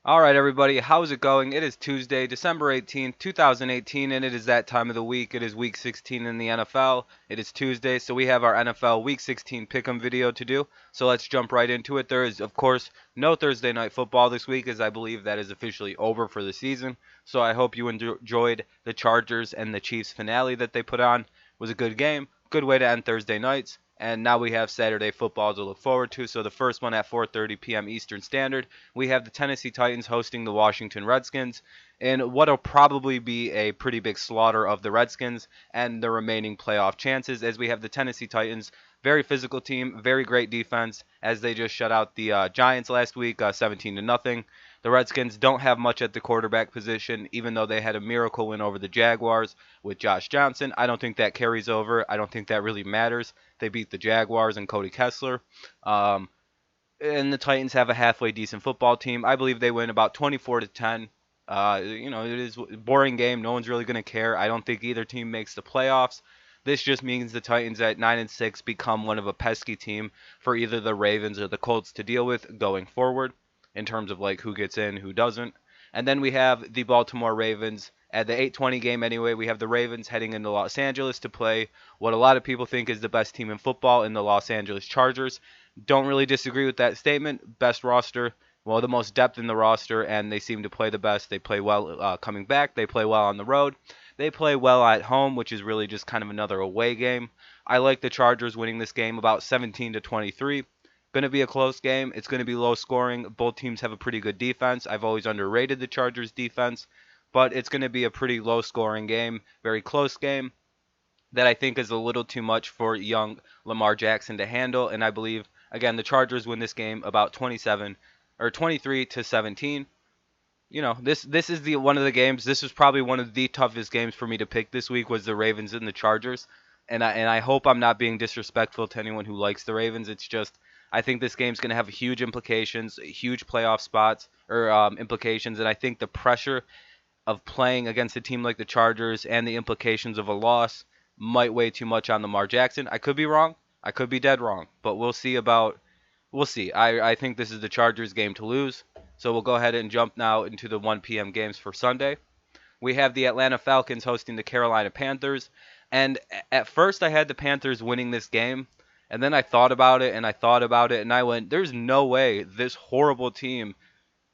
All right, everybody, how's it going? It is Tuesday, December 18th, 2018, and it is that time of the week. It is week 16 in the NFL. It is Tuesday, so we have our NFL week 16 pick'em video to do. So let's jump right into it. There is, of course, no Thursday night football this week, as I believe that is officially over for the season. So I hope you enjoyed the Chargers and the Chiefs finale that they put on. It was a good game, good way to end Thursday nights. And now we have Saturday football to look forward to. So the first one at 4:30 p.m. Eastern Standard, we have the Tennessee Titans hosting the Washington Redskins in what'll probably be a pretty big slaughter of the Redskins and the remaining playoff chances, as we have the Tennessee Titans, very physical team, very great defense, as they just shut out the Giants last week, 17 to nothing. The Redskins don't have much at the quarterback position, even though they had a miracle win over the Jaguars with Josh Johnson. I don't think that carries over. I don't think that really matters. They beat the Jaguars and Cody Kessler. Um, and the Titans have a halfway decent football team. I believe they win about 24 to 10. It is a boring game. No one's really going to care. I don't think either team makes the playoffs. This just means the Titans at 9-6 become one of a pesky team for either the Ravens or the Colts to deal with going forward in terms of like who gets in, who doesn't. And then we have the Baltimore Ravens at the 8:20 game anyway. We have the Ravens heading into Los Angeles to play what a lot of people think is the best team in football in the Los Angeles Chargers. Don't really disagree with that statement. Best roster, well, the most depth in the roster, and they seem to play the best. They play well coming back. They play well on the road. They play well at home, which is really just kind of another away game. I like the Chargers winning this game about 17 to 23. Going to be a close game. It's going to be low scoring. Both teams have a pretty good defense. I've always underrated the Chargers defense, but it's going to be a pretty low scoring game, very close game that I think is a little too much for young Lamar Jackson to handle. And I believe, again, the Chargers win this game about 27 or 23 to 17. This is the one of the games. This was probably one of the toughest games for me to pick this week was the Ravens and the Chargers. And I hope I'm not being disrespectful to anyone who likes the Ravens. It's just I think this game's going to have huge implications, huge playoff spots or implications, and I think the pressure of playing against a team like the Chargers and the implications of a loss might weigh too much on Lamar Jackson. I could be wrong. I could be dead wrong, but we'll see. I think this is the Chargers game to lose. So we'll go ahead and jump now into the 1 p.m. games for Sunday. We have the Atlanta Falcons hosting the Carolina Panthers. And at first I had the Panthers winning this game, and then I thought about it and I thought about it and I went, there's no way this horrible team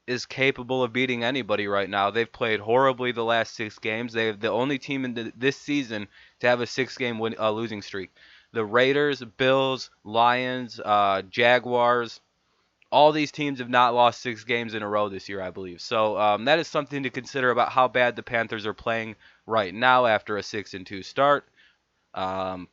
is capable of beating anybody right now. They've played horribly the last 6 games. They're the only team in this season to have a 6-game losing streak. The Raiders, Bills, Lions, Jaguars, all these teams have not lost 6 games in a row this year, I believe. So that is something to consider about how bad the Panthers are playing right now after a 6-2 start. Um,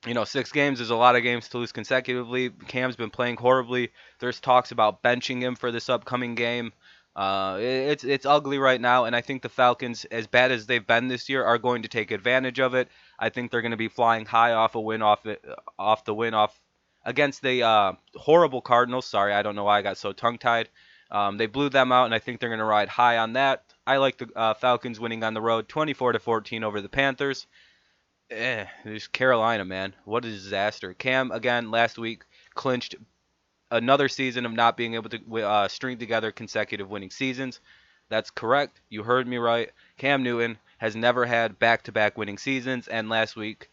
6 games is a lot of games to lose consecutively. Cam's been playing horribly. There's talks about benching him for this upcoming game. It's ugly right now, and I think the Falcons, as bad as they've been this year, are going to take advantage of it. I think they're going to be flying high off a win off the win off against the horrible Cardinals. Sorry, I don't know why I got so tongue tied. They blew them out, and I think they're going to ride high on that. I like the Falcons winning on the road, 24 to 14 over the Panthers. There's Carolina, man. What a disaster. Cam, again, last week clinched another season of not being able to string together consecutive winning seasons. That's correct. You heard me right. Cam Newton has never had back-to-back winning seasons, and last week,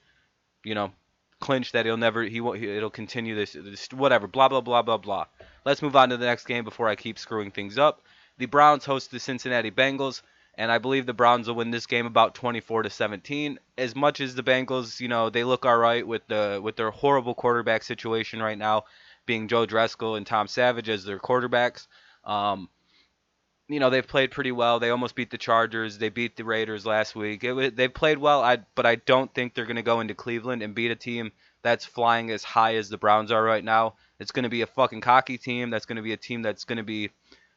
you know, clinched that it'll continue this whatever, blah, blah, blah, blah, blah. Let's move on to the next game before I keep screwing things up. The Browns host the Cincinnati Bengals, and I believe the Browns will win this game about 24 to 17. As much as the Bengals, they look all right with their horrible quarterback situation right now, being Joe Driscoll and Tom Savage as their quarterbacks. They've played pretty well. They almost beat the Chargers. They beat the Raiders last week. They've played well, but I don't think they're going to go into Cleveland and beat a team that's flying as high as the Browns are right now. It's going to be a fucking cocky team. That's going to be a team that's going to be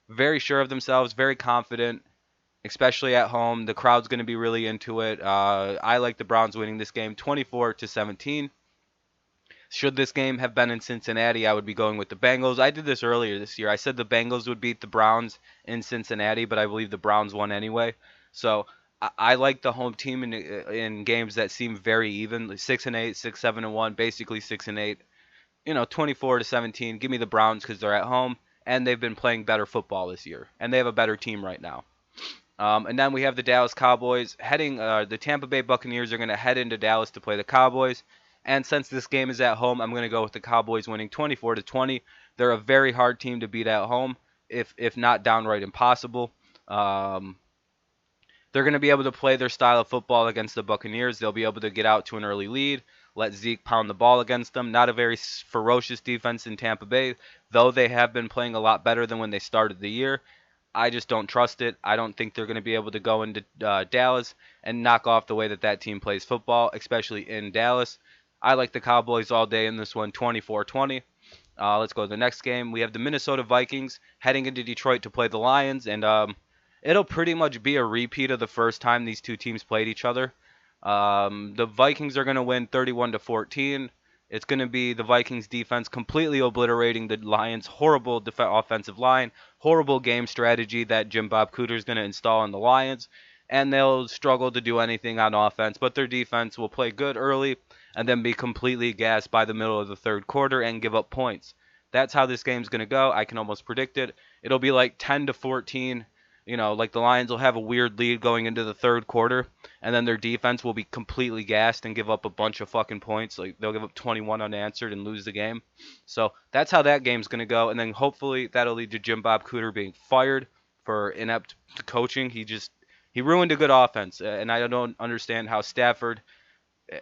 very sure of themselves, very confident, especially at home. The crowd's going to be really into it. I like the Browns winning this game 24 to 17. Should this game have been in Cincinnati, I would be going with the Bengals. I did this earlier this year. I said the Bengals would beat the Browns in Cincinnati, but I believe the Browns won anyway. So I like the home team in games that seem very even, 6-8, 6-7-1, basically 6-8. 24 to 17. Give me the Browns because they're at home. and they've been playing better football this year, and they have a better team right now. And then we have the Dallas Cowboys heading. The Tampa Bay Buccaneers are going to head into Dallas to play the Cowboys. And since this game is at home, I'm going to go with the Cowboys winning 24-20. They're a very hard team to beat at home, if not downright impossible. Um, they're going to be able to play their style of football against the Buccaneers. They'll be able to get out to an early lead, let Zeke pound the ball against them. Not a very ferocious defense in Tampa Bay, though they have been playing a lot better than when they started the year. I just don't trust it. I don't think they're going to be able to go into Dallas and knock off the way that that team plays football, especially in Dallas. I like the Cowboys all day in this one, 24-20. Let's go to the next game. We have the Minnesota Vikings heading into Detroit to play the Lions, and it'll pretty much be a repeat of the first time these two teams played each other. The Vikings are going to win 31-14. It's going to be the Vikings defense completely obliterating the Lions' horrible offensive line, horrible game strategy that Jim Bob Cooter is going to install in the Lions, and they'll struggle to do anything on offense, but their defense will play good early and then be completely gassed by the middle of the third quarter and give up points. That's how this game's going to go. I can almost predict it. It'll be like 10-14. Like the Lions will have a weird lead going into the third quarter, and then their defense will be completely gassed and give up a bunch of fucking points. Like they'll give up 21 unanswered and lose the game. So that's how that game's gonna go, and then hopefully that'll lead to Jim Bob Cooter being fired for inept coaching. He ruined a good offense, and I don't understand how Stafford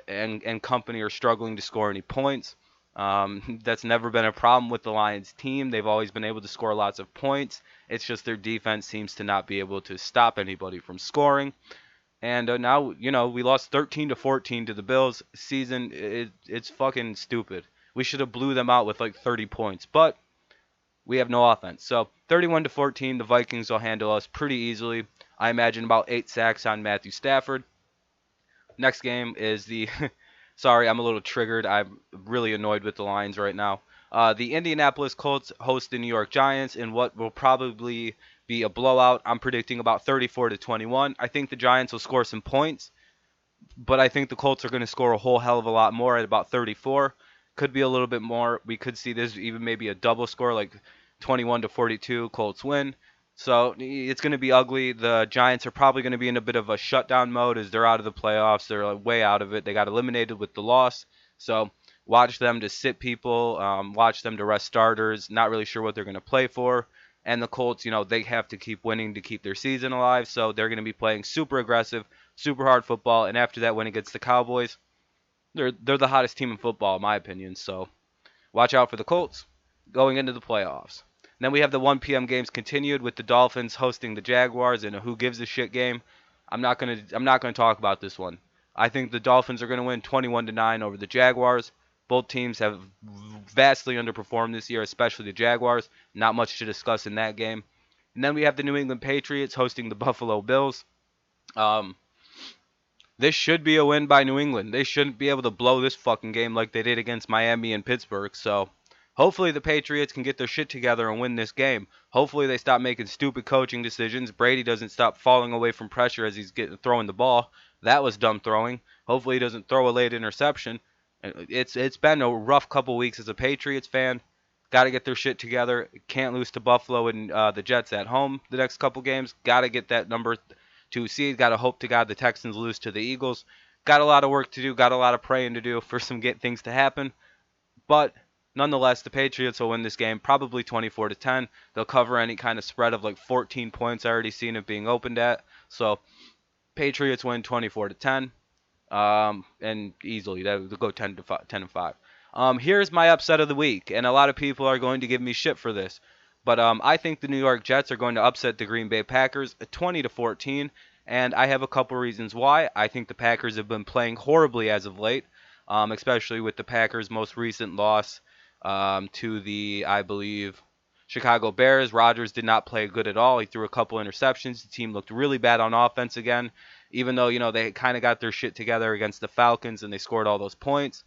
and company are struggling to score any points. That's never been a problem with the Lions team. They've always been able to score lots of points. It's just their defense seems to not be able to stop anybody from scoring. And now, we lost 13-14 to the Bills. It's fucking stupid. We should have blew them out with like 30 points, but we have no offense. So 31-14, the Vikings will handle us pretty easily. I imagine about 8 sacks on Matthew Stafford. Next game is the sorry, I'm a little triggered. I'm really annoyed with the Lions right now. The Indianapolis Colts host the New York Giants in what will probably be a blowout. I'm predicting about 34-21. I think the Giants will score some points, but I think the Colts are going to score a whole hell of a lot more at about 34. Could be a little bit more. We could see this even maybe a double score, like 21-42. Colts win. So it's going to be ugly. The Giants are probably going to be in a bit of a shutdown mode as they're out of the playoffs. They're way out of it. They got eliminated with the loss. So watch them to sit people. Watch them to rest starters. Not really sure what they're going to play for. And the Colts, they have to keep winning to keep their season alive. So they're going to be playing super aggressive, super hard football. And after that win against the Cowboys, they're the hottest team in football, in my opinion. So watch out for the Colts going into the playoffs. And then we have the 1 p.m. games continued with the Dolphins hosting the Jaguars in a who gives a shit game. I'm not gonna talk about this one. I think the Dolphins are gonna win 21-9 over the Jaguars. Both teams have vastly underperformed this year, especially the Jaguars. Not much to discuss in that game. And then we have the New England Patriots hosting the Buffalo Bills. Um, this should be a win by New England. They shouldn't be able to blow this fucking game like they did against Miami and Pittsburgh. So hopefully the Patriots can get their shit together and win this game. Hopefully they stop making stupid coaching decisions. Brady doesn't stop falling away from pressure as he's throwing the ball. That was dumb throwing. Hopefully he doesn't throw a late interception. It's been a rough couple weeks as a Patriots fan. Got to get their shit together. Can't lose to Buffalo and the Jets at home the next couple games. Got to get that number 2 seed. Got to hope to God the Texans lose to the Eagles. Got a lot of work to do. Got a lot of praying to do for some things to happen. But nonetheless, the Patriots will win this game probably 24-10. They'll cover any kind of spread of like 14 points. I already seen it being opened at. So Patriots win 24-10. And easily they'll go 10-5. Here's my upset of the week, and a lot of people are going to give me shit for this, but I think the New York Jets are going to upset the Green Bay Packers 20-14, and I have a couple reasons why. I think the Packers have been playing horribly as of late, especially with the Packers' most recent loss to the, I believe, Chicago Bears. Rodgers did not play good at all. He threw a couple interceptions. The team looked really bad on offense again, even though, they kind of got their shit together against the Falcons and they scored all those points.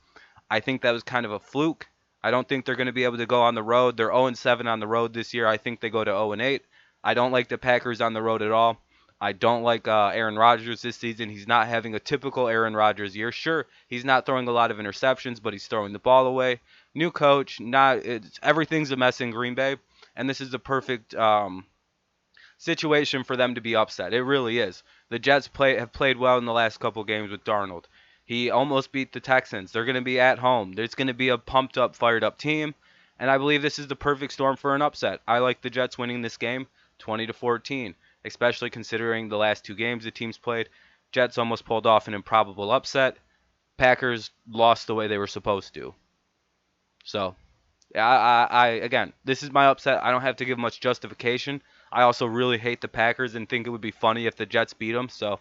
I think that was kind of a fluke. I don't think they're going to be able to go on the road. They're 0-7 on the road this year. I think they go to 0-8. I don't like the Packers on the road at all. I don't like Aaron Rodgers this season. He's not having a typical Aaron Rodgers year. Sure, he's not throwing a lot of interceptions, but he's throwing the ball away. New coach, everything's a mess in Green Bay. and this is the perfect situation for them to be upset. It really is. The Jets have played well in the last couple games with Darnold. He almost beat the Texans. They're going to be at home. There's going to be a pumped up, fired up team, and I believe this is the perfect storm for an upset. I like the Jets winning this game 20-14, especially considering the last two games the teams played. Jets almost pulled off an improbable upset. Packers lost the way they were supposed to. So, I again, this is my upset. I don't have to give much justification. I also really hate the Packers and think it would be funny if the Jets beat them. So,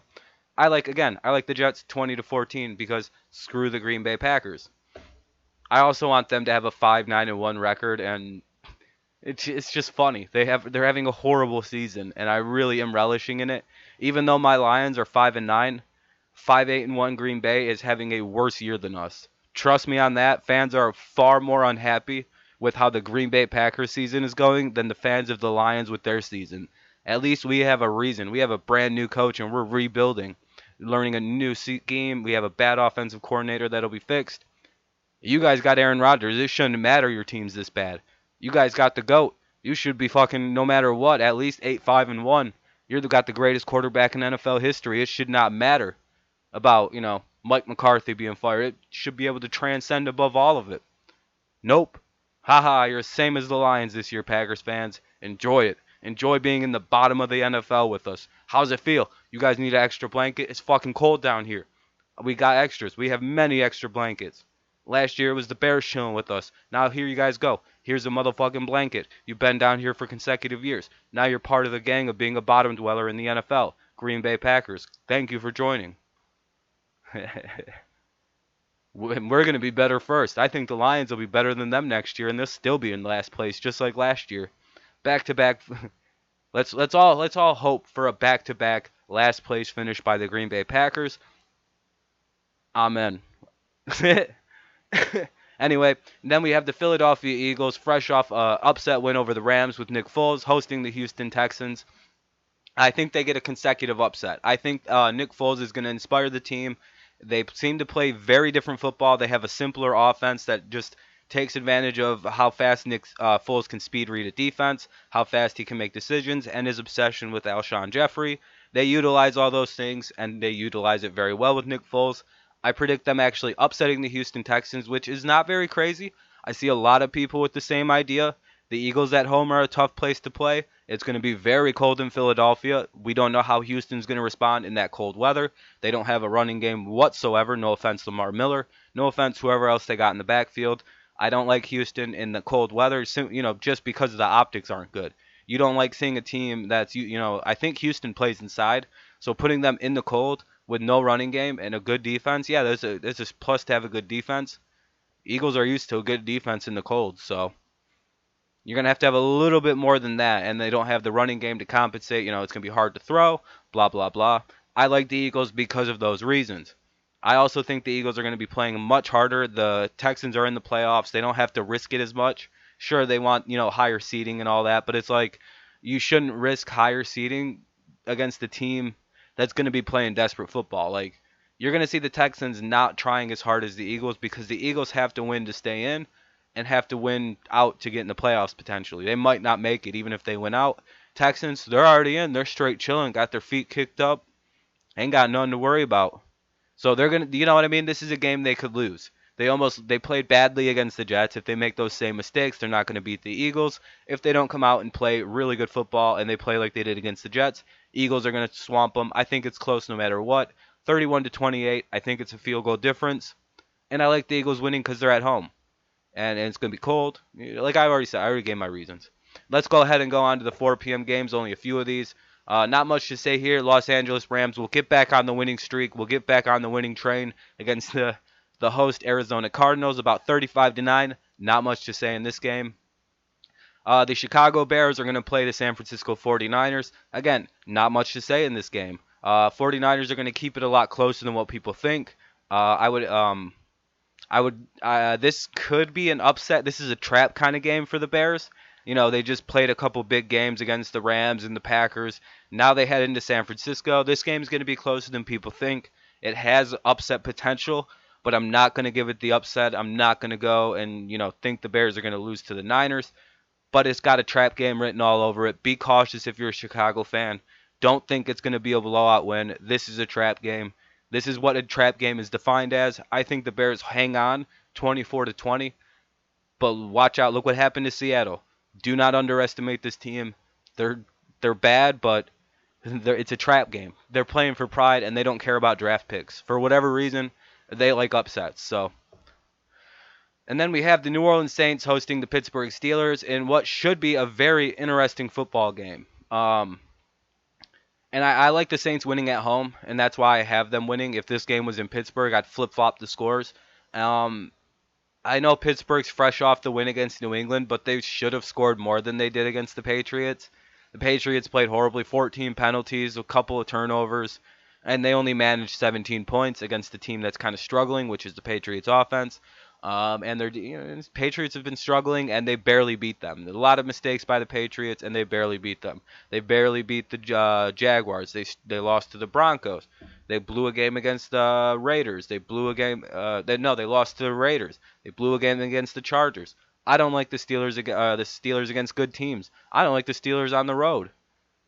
I like the Jets 20-14 because screw the Green Bay Packers. I also want them to have a 5-9-1 record, and it's just funny. They're having a horrible season, and I really am relishing in it. Even though my Lions are 5-9, 5-8-1 Green Bay is having a worse year than us. Trust me on that. Fans are far more unhappy with how the Green Bay Packers season is going than the fans of the Lions with their season. At least we have a reason. We have a brand new coach, and we're rebuilding, learning a new scheme. We have a bad offensive coordinator that'll be fixed. You guys got Aaron Rodgers. It shouldn't matter your team's this bad. You guys got the GOAT. You should be fucking, no matter what, at least 8-5-1. Got the greatest quarterback in NFL history. It should not matter about, Mike McCarthy being fired. It should be able to transcend above all of it. Nope. Haha, you're the same as the Lions this year, Packers fans. Enjoy it. Enjoy being in the bottom of the NFL with us. How's it feel? You guys need an extra blanket? It's fucking cold down here. We got extras. We have many extra blankets. Last year it was the Bears chilling with us. Now here you guys go. Here's a motherfucking blanket. You've been down here for consecutive years. Now you're part of the gang of being a bottom dweller in the NFL. Green Bay Packers. Thank you for joining. We're going to be better first. I think the Lions will be better than them next year, and they'll still be in last place, just like last year. Back to back. Let's all hope for a back to back last place finish by the Green Bay Packers. Amen. Anyway, then we have the Philadelphia Eagles, fresh off a upset win over the Rams with Nick Foles hosting the Houston Texans. I think they get a consecutive upset. I think Nick Foles is going to inspire the team. They seem to play very different football. They have a simpler offense that just takes advantage of how fast Nick Foles can speed read a defense, how fast he can make decisions, and his obsession with Alshon Jeffrey. They utilize all those things, and they utilize it very well with Nick Foles. I predict them actually upsetting the Houston Texans, which is not very crazy. I see a lot of people with the same idea. The Eagles at home are a tough place to play. It's going to be very cold in Philadelphia. We don't know how Houston's going to respond in that cold weather. They don't have a running game whatsoever. No offense, Lamar Miller. No offense, whoever else they got in the backfield. I don't like Houston in the cold weather, just because the optics aren't good. You don't like seeing a team that's, I think Houston plays inside. So putting them in the cold with no running game and a good defense, yeah, there's a plus to have a good defense. Eagles are used to a good defense in the cold, so you're going to have a little bit more than that, and they don't have the running game to compensate. It's going to be hard to throw, blah, blah, blah. I like the Eagles because of those reasons. I also think the Eagles are going to be playing much harder. The Texans are in the playoffs. They don't have to risk it as much. Sure, they want, higher seeding and all that, but it's like you shouldn't risk higher seeding against a team that's going to be playing desperate football. Like, you're going to see the Texans not trying as hard as the Eagles because the Eagles have to win to stay in and have to win out to get in the playoffs potentially. They might not make it even if they win out. Texans, they're already in. They're straight chilling, got their feet kicked up, ain't got nothing to worry about. So they're going to, you know what I mean? This is a game they could lose. They played badly against the Jets. If they make those same mistakes, they're not going to beat the Eagles. If they don't come out and play really good football and they play like they did against the Jets, Eagles are going to swamp them. I think it's close no matter what. 31-28. I think it's a field goal difference. And I like the Eagles winning because they're at home. And it's going to be cold. Like I already said, I already gave my reasons. Let's go ahead and go on to the 4 p.m. games, only a few of these. Not much to say here. Los Angeles Rams will get back on the winning streak. We'll get back on the winning train against the host Arizona Cardinals, about 35-9. Not much to say in this game. The Chicago Bears are going to play the San Francisco 49ers. Again, not much to say in this game. 49ers are going to keep it a lot closer than what people think. This could be an upset. This is a trap kind of game for the Bears. They just played a couple big games against the Rams and the Packers. Now they head into San Francisco. This game is going to be closer than people think. It has upset potential, but I'm not going to give it the upset. I'm not going to go and, think the Bears are going to lose to the Niners. but it's got a trap game written all over it. Be cautious if you're a Chicago fan. Don't think it's going to be a blowout win. This is a trap game. This is what a trap game is defined as. I think the Bears hang on 24-20, but watch out. Look what happened to Seattle. Do not underestimate this team. They're they're bad, but it's a trap game. They're playing for pride and they don't care about draft picks. For whatever reason, they like upsets. So, and then we have the New Orleans Saints hosting the Pittsburgh Steelers in what should be a very interesting football game. And I like the Saints winning at home, and that's why I have them winning. If this game was in Pittsburgh, I'd flip-flop the scores. Um, I know Pittsburgh's fresh off the win against New England, but they should have scored more than they did against the Patriots. The Patriots played horribly, 14 penalties, a couple of turnovers, and they only managed 17 points against the team that's kind of struggling, which is the Patriots offense. And Patriots have been struggling, and they barely beat them. There's a lot of mistakes by the Patriots, and they barely beat them. They barely beat the Jaguars. They lost to the Broncos. They blew a game against the Raiders. They blew a game. They lost to the Raiders. They blew a game against the Chargers. I don't like the Steelers. The Steelers against good teams. I don't like the Steelers on the road,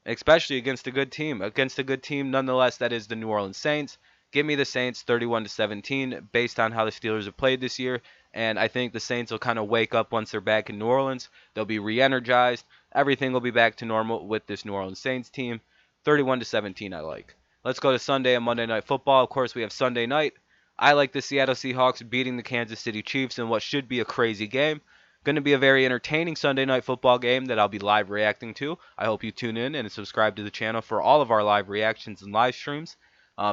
especially against a good team. Against a good team, nonetheless, that is the New Orleans Saints. Give me the Saints 31-17 based on how the Steelers have played this year, and I think the Saints will kind of wake up once they're back in New Orleans. They'll be re-energized. Everything will be back to normal with this New Orleans Saints team. 31-17 I like. Let's go to Sunday and Monday Night Football. Of course, we have Sunday night. I like the Seattle Seahawks beating the Kansas City Chiefs in what should be a crazy game. Going to be a very entertaining Sunday night football game that I'll be live reacting to. I hope you tune in and subscribe to the channel for all of our live reactions and live streams.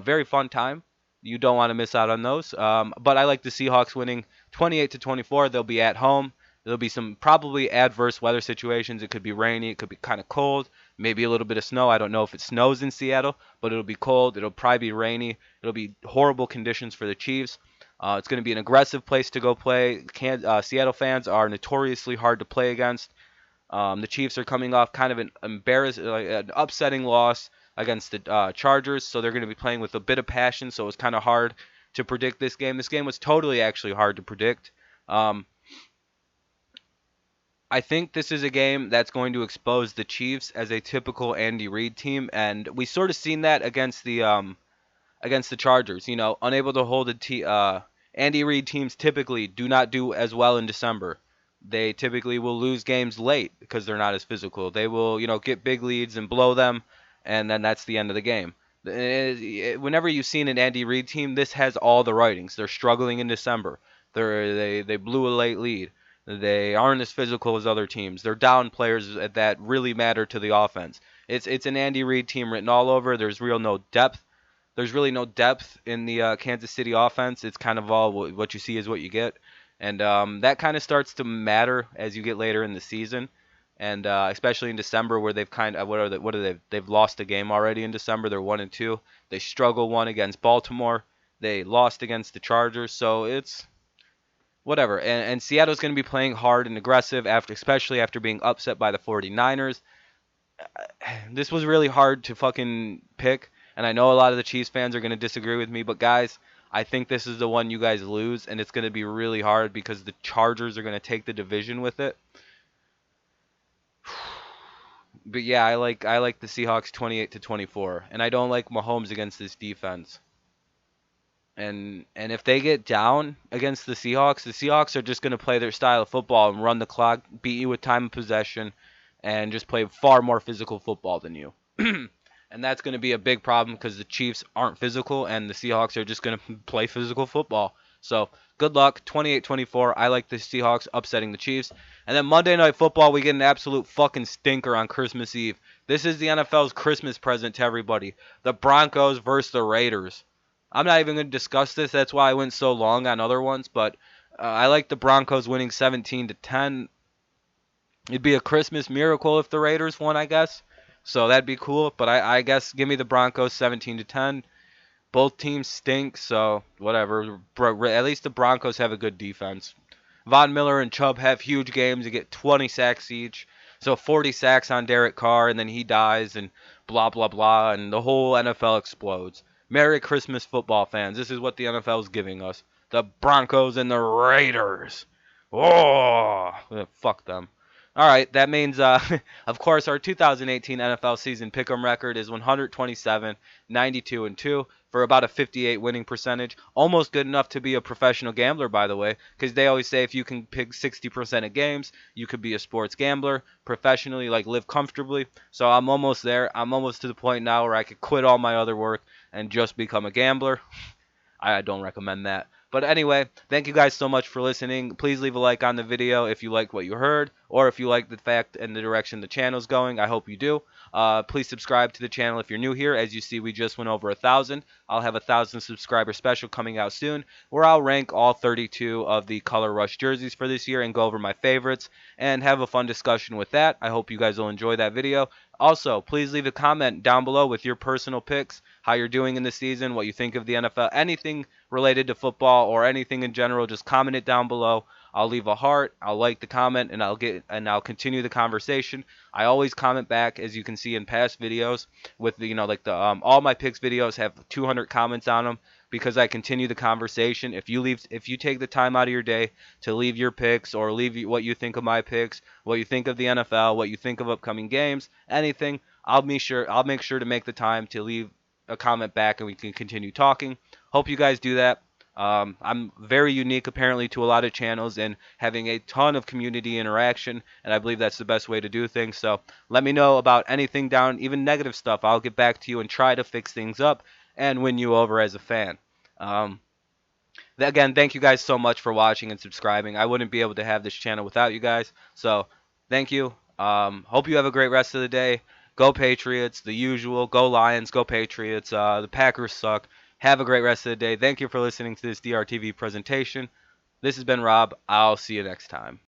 Very fun time. You don't want to miss out on those. But I like the Seahawks winning 28-24. They'll be at home. There'll be some probably adverse weather situations. It could be rainy. It could be kind of cold. Maybe a little bit of snow. I don't know if it snows in Seattle, but it'll be cold. It'll probably be rainy. It'll be horrible conditions for the Chiefs. It's going to be an aggressive place to go play. Seattle fans are notoriously hard to play against. The Chiefs are coming off kind of an upsetting loss against the Chargers, so they're going to be playing with a bit of passion. So it's kind of hard to predict this game. This game was totally actually hard to predict. I think this is a game that's going to expose the Chiefs as a typical Andy Reid team, and we sort of seen that against the Chargers. You know, unable to hold Andy Reid teams typically do not do as well in December. They typically will lose games late because they're not as physical. They will, get big leads and blow them, and then that's the end of the game. Whenever you've seen an Andy Reid team, this has all the writings. They're struggling in December. They blew a late lead. They aren't as physical as other teams. They're down players that really matter to the offense. It's an Andy Reid team written all over. There's really no depth in the Kansas City offense. It's kind of all what you see is what you get, and that kind of starts to matter as you get later in the season, and especially in December where they've they've lost a game already in December. They're 1-2. They struggle one against Baltimore. They lost against the Chargers, so it's whatever. And Seattle's going to be playing hard and aggressive especially after being upset by the 49ers. This was really hard to fucking pick, and I know a lot of the Chiefs fans are going to disagree with me, but guys, I think this is the one you guys lose, and it's going to be really hard because the Chargers are going to take the division with it. But yeah, I like the Seahawks 28-24, and I don't like Mahomes against this defense. And if they get down against the Seahawks are just going to play their style of football and run the clock, beat you with time of possession, and just play far more physical football than you. And that's going to be a big problem because the Chiefs aren't physical and the Seahawks are just going to play physical football. So good luck, 28-24. I like the Seahawks upsetting the Chiefs. And then Monday Night Football, we get an absolute fucking stinker on Christmas Eve. This is the NFL's Christmas present to everybody. The Broncos versus the Raiders. I'm not even going to discuss this. That's why I went so long on other ones. But I like the Broncos winning 17-10. It'd be a Christmas miracle if the Raiders won, I guess. So that'd be cool. But I guess give me the Broncos 17-10. Both teams stink, so whatever. At least the Broncos have a good defense. Von Miller and Chubb have huge games. They get 20 sacks each. So 40 sacks on Derek Carr, and then he dies, and blah, blah, blah, and the whole NFL explodes. Merry Christmas, football fans. This is what the NFL is giving us. The Broncos and the Raiders. Oh, fuck them. All right, that means, of course, our 2018 NFL season pick'em record is 127, 92, and 2 for about a 58 winning percentage. Almost good enough to be a professional gambler, by the way, because they always say if you can pick 60% of games, you could be a sports gambler professionally, like live comfortably. So I'm almost there. I'm almost to the point now where I could quit all my other work and just become a gambler. I don't recommend that. But anyway, thank you guys so much for listening. Please leave a like on the video if you like what you heard, or if you like the fact and the direction the channel's going. I hope you do. Please subscribe to the channel if you're new here. As you see, we just went over 1,000. I'll have a 1,000 subscriber special coming out soon, where I'll rank all 32 of the Color Rush jerseys for this year and go over my favorites and have a fun discussion with that. I hope you guys will enjoy that video. Also, please leave a comment down below with your personal picks, how you're doing in the season, what you think of the NFL, anything related to football or anything in general. Just comment it down below. I'll leave a heart, I'll like the comment, and I'll continue the conversation. I always comment back, as you can see in past videos, with the, like the all my picks videos have 200 comments on them because I continue the conversation. If you take the time out of your day to leave your picks or leave what you think of my picks, what you think of the NFL, what you think of upcoming games, anything, I'll make sure to make the time to leave a comment back and we can continue talking. Hope you guys do that. I'm very unique apparently to a lot of channels and having a ton of community interaction, and I believe that's the best way to do things. So let me know about anything down, even negative stuff. I'll get back to you and try to fix things up and win you over as a fan. Um, Again, thank you guys so much for watching and subscribing. I wouldn't be able to have this channel without you guys. So thank you. Hope you have a great rest of the day. Go Patriots, the usual. Go Lions, go Patriots. The Packers suck. Have a great rest of the day. Thank you for listening to this DrTV presentation. This has been Rob. I'll see you next time.